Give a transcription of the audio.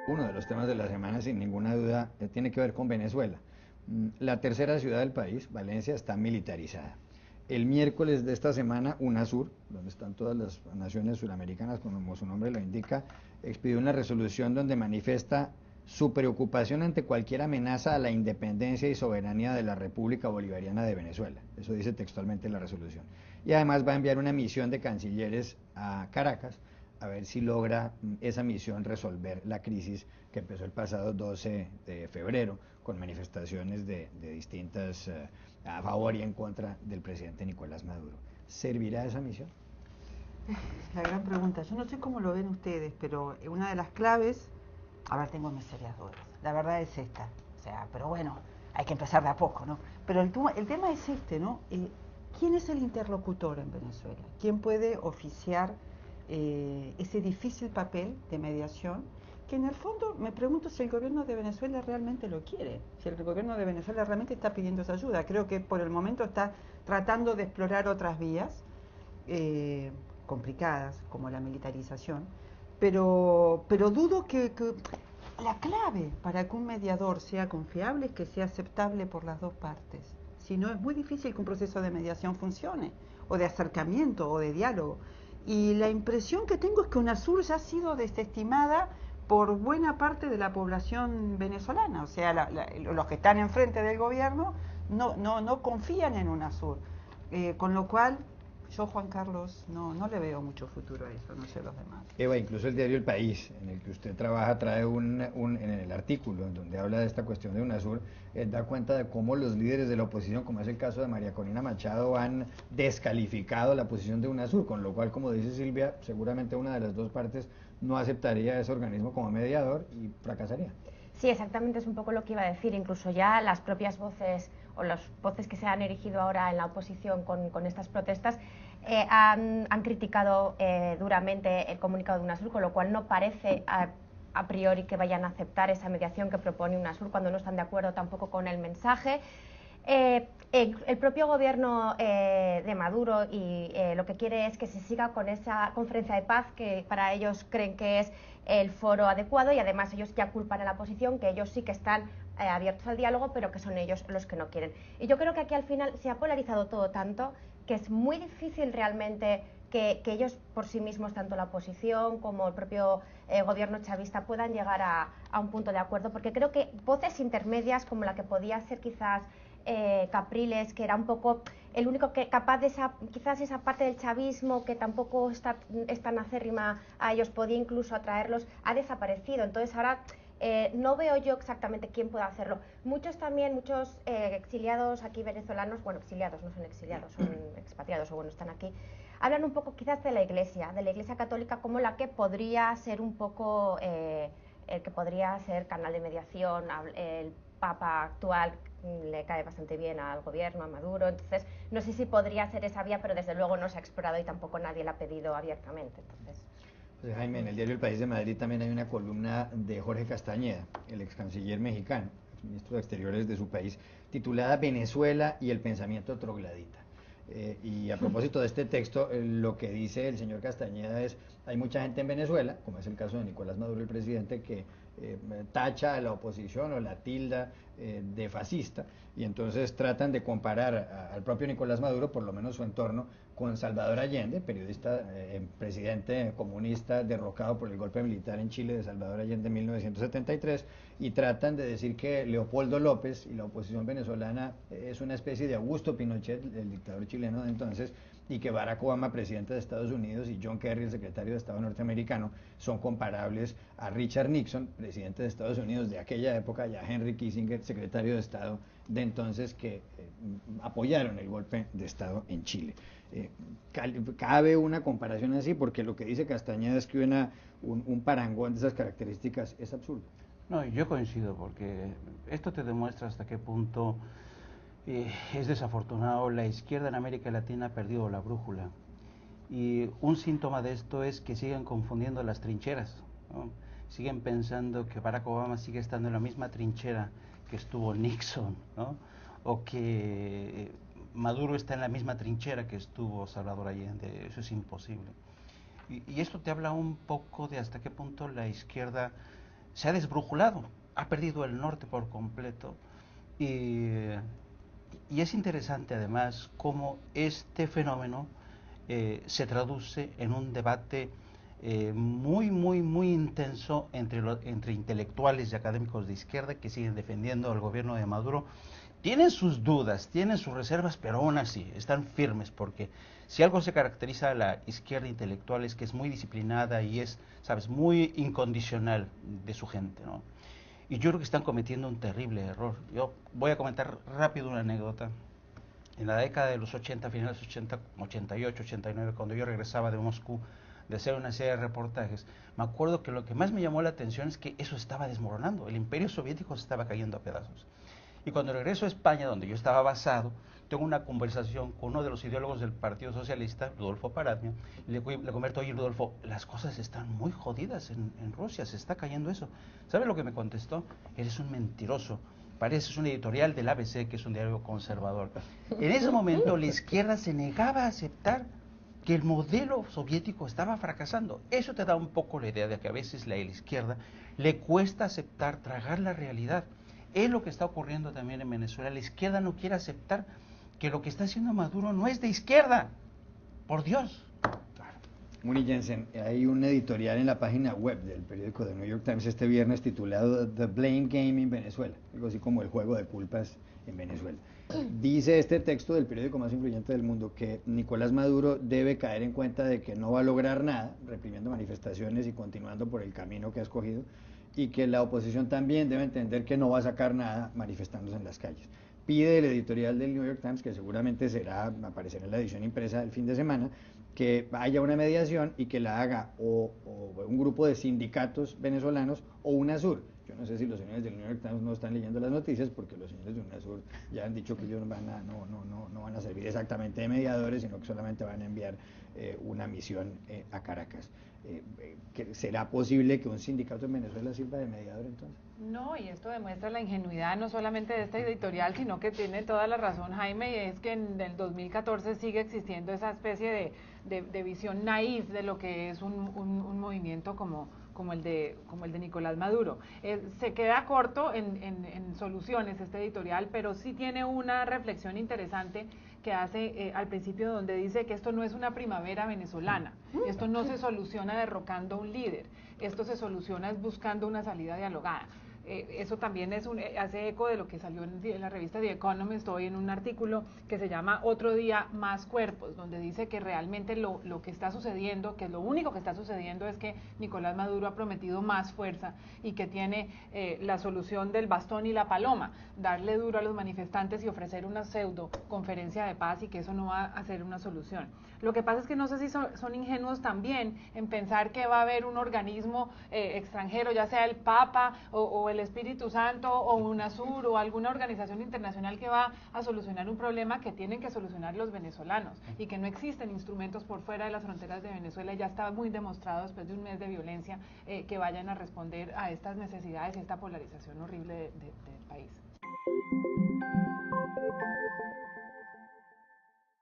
Uno de los temas de la semana, sin ninguna duda, tiene que ver con Venezuela. La tercera ciudad del país, Valencia, está militarizada. El miércoles de esta semana, UNASUR, donde están todas las naciones suramericanas, como su nombre lo indica, expidió una resolución donde manifiesta su preocupación ante cualquier amenaza a la independencia y soberanía de la República Bolivariana de Venezuela. Eso dice textualmente la resolución. Y además va a enviar una misión de cancilleres a Caracas a ver si logra esa misión resolver la crisis que empezó el pasado 12 de febrero con manifestaciones de distintas a favor y en contra del presidente Nicolás Maduro. ¿Servirá esa misión? La gran pregunta, yo no sé cómo lo ven ustedes, pero una de las claves, a ver, tengo mis serias dudas, la verdad es esta, o sea, pero bueno, hay que empezar de a poco, ¿no? Pero el tema es este, ¿no? ¿Quién es el interlocutor en Venezuela? ¿Quién puede oficiar ese difícil papel de mediación? Que en el fondo me pregunto si el gobierno de Venezuela realmente lo quiere, si el gobierno de Venezuela realmente está pidiendo esa ayuda. Creo que por el momento está tratando de explorar otras vías complicadas, como la militarización, pero dudo que la clave para que un mediador sea confiable es que sea aceptable por las dos partes. Si no, es muy difícil que un proceso de mediación funcione, o de acercamiento, o de diálogo. Y la impresión que tengo es que UNASUR ya ha sido desestimada por buena parte de la población venezolana. O sea, los que están enfrente del gobierno no confían en UNASUR. Con lo cual, yo, Juan Carlos, no le veo mucho futuro a eso, no sé los demás. Eva, incluso el diario El País, en el que usted trabaja, trae en el artículo en donde habla de esta cuestión de UNASUR, da cuenta de cómo los líderes de la oposición, como es el caso de María Corina Machado, han descalificado la posición de UNASUR, con lo cual, como dice Silvia, seguramente una de las dos partes no aceptaría ese organismo como mediador y fracasaría. Sí, exactamente, es un poco lo que iba a decir. Incluso ya las propias voces o las voces que se han erigido ahora en la oposición con estas protestas han criticado duramente el comunicado de UNASUR, con lo cual no parece a priori que vayan a aceptar esa mediación que propone UNASUR cuando no están de acuerdo tampoco con el mensaje. El propio gobierno de Maduro y lo que quiere es que se siga con esa conferencia de paz que para ellos creen que es el foro adecuado, y además ellos ya culpan a la oposición que ellos sí que están abiertos al diálogo, pero que son ellos los que no quieren. Y yo creo que aquí al final se ha polarizado todo tanto que es muy difícil realmente que ellos por sí mismos, tanto la oposición como el propio gobierno chavista, puedan llegar a un punto de acuerdo, porque creo que voces intermedias como la que podía ser quizás Capriles, que era un poco el único que capaz de quizás esa parte del chavismo que tampoco es tan acérrima a ellos, podía incluso atraerlos, ha desaparecido. Entonces ahora no veo yo exactamente quién pueda hacerlo. Muchos exiliados aquí venezolanos, bueno, exiliados, no son exiliados, son expatriados, o bueno, están aquí, hablan un poco quizás de la Iglesia Católica como la que podría ser un poco el que podría ser canal de mediación. El Papa actual le cae bastante bien al gobierno, a Maduro, entonces no sé si podría ser esa vía, pero desde luego no se ha explorado y tampoco nadie la ha pedido abiertamente. Entonces, Pues Jaime, en el diario El País de Madrid también hay una columna de Jorge Castañeda, el ex canciller mexicano, ex ministro de Exteriores de su país, titulada Venezuela y el pensamiento trogladita. Y a propósito de este texto, lo que dice el señor Castañeda es, hay mucha gente en Venezuela, como es el caso de Nicolás Maduro, el presidente, que tacha a la oposición o la tilda de fascista, y entonces tratan de comparar al propio Nicolás Maduro, por lo menos su entorno, con Salvador Allende, periodista, presidente comunista derrocado por el golpe militar en Chile de Salvador Allende en 1973, y tratan de decir que Leopoldo López y la oposición venezolana es una especie de Augusto Pinochet, el dictador chileno de entonces, y que Barack Obama, presidente de Estados Unidos, y John Kerry, el secretario de Estado norteamericano, son comparables a Richard Nixon, presidente de Estados Unidos de aquella época, y a Henry Kissinger, secretario de Estado de entonces, que apoyaron el golpe de Estado en Chile. Cabe una comparación así, porque lo que dice Castañeda es que un parangón de esas características es absurdo. No, yo coincido, porque esto te demuestra hasta qué punto es desafortunado. La izquierda en América Latina ha perdido la brújula. Y un síntoma de esto es que siguen confundiendo las trincheras, ¿no? Siguen pensando que Barack Obama sigue estando en la misma trinchera que estuvo Nixon, ¿no? O que Maduro está en la misma trinchera que estuvo Salvador Allende. Eso es imposible. Y esto te habla un poco de hasta qué punto la izquierda se ha desbrujulado, ha perdido el norte por completo. Y, y es interesante además cómo este fenómeno se traduce en un debate muy intenso entre intelectuales y académicos de izquierda que siguen defendiendo al gobierno de Maduro. Tienen sus dudas, tienen sus reservas, pero aún así están firmes, porque si algo se caracteriza a la izquierda intelectual es que es muy disciplinada y es, sabes, muy incondicional de su gente, ¿no? Y yo creo que están cometiendo un terrible error. Yo voy a comentar rápido una anécdota. En la década de los 80, finales 80, 88, 89, cuando yo regresaba de Moscú de hacer una serie de reportajes, me acuerdo que lo que más me llamó la atención es que eso estaba desmoronando, el imperio soviético se estaba cayendo a pedazos. Y cuando regreso a España, donde yo estaba basado, tengo una conversación con uno de los ideólogos del Partido Socialista, Rodolfo Paradmio, y le comento, oye Rodolfo, las cosas están muy jodidas en Rusia, se está cayendo eso. ¿Sabe lo que me contestó? Eres un mentiroso. Pareces un editorial del ABC, que es un diario conservador. En ese momento la izquierda se negaba a aceptar que el modelo soviético estaba fracasando. Eso te da un poco la idea de que a veces a la izquierda le cuesta aceptar, tragar la realidad. Es lo que está ocurriendo también en Venezuela. La izquierda no quiere aceptar que lo que está haciendo Maduro no es de izquierda. Por Dios. Muni Jensen, hay un editorial en la página web del periódico The New York Times este viernes titulado The Blame Game in Venezuela, algo así como el juego de culpas en Venezuela. Dice este texto del periódico más influyente del mundo que Nicolás Maduro debe caer en cuenta de que no va a lograr nada reprimiendo manifestaciones y continuando por el camino que ha escogido, y que la oposición también debe entender que no va a sacar nada manifestándose en las calles. Pide el editorial del New York Times, que seguramente aparecerá en la edición impresa del fin de semana, que haya una mediación y que la haga o un grupo de sindicatos venezolanos o UNASUR. Yo no sé si los señores del New York Times no están leyendo las noticias, porque los señores de UNASUR ya han dicho que ellos no van a servir exactamente de mediadores, sino que solamente van a enviar una misión a Caracas. ¿Será posible que un sindicato en Venezuela sirva de mediador entonces? No, y esto demuestra la ingenuidad no solamente de esta editorial, sino que tiene toda la razón Jaime, y es que en el 2014 sigue existiendo esa especie de visión naif de lo que es un movimiento como el de Nicolás Maduro. Se queda corto en soluciones este editorial, pero sí tiene una reflexión interesante que hace al principio, donde dice que esto no es una primavera venezolana, esto no se soluciona derrocando a un líder, esto se soluciona buscando una salida dialogada. Eso también hace eco de lo que salió en la revista The Economist hoy en un artículo que se llama Otro día, más cuerpos, donde dice que realmente lo que está sucediendo, que lo único que está sucediendo es que Nicolás Maduro ha prometido más fuerza y que tiene la solución del bastón y la paloma, darle duro a los manifestantes y ofrecer una pseudo conferencia de paz, y que eso no va a ser una solución. Lo que pasa es que no sé si son ingenuos también en pensar que va a haber un organismo extranjero, ya sea el Papa o el Espíritu Santo o UNASUR o alguna organización internacional, que va a solucionar un problema que tienen que solucionar los venezolanos, y que no existen instrumentos por fuera de las fronteras de Venezuela. Ya está muy demostrado después de un mes de violencia que vayan a responder a estas necesidades y esta polarización horrible del país.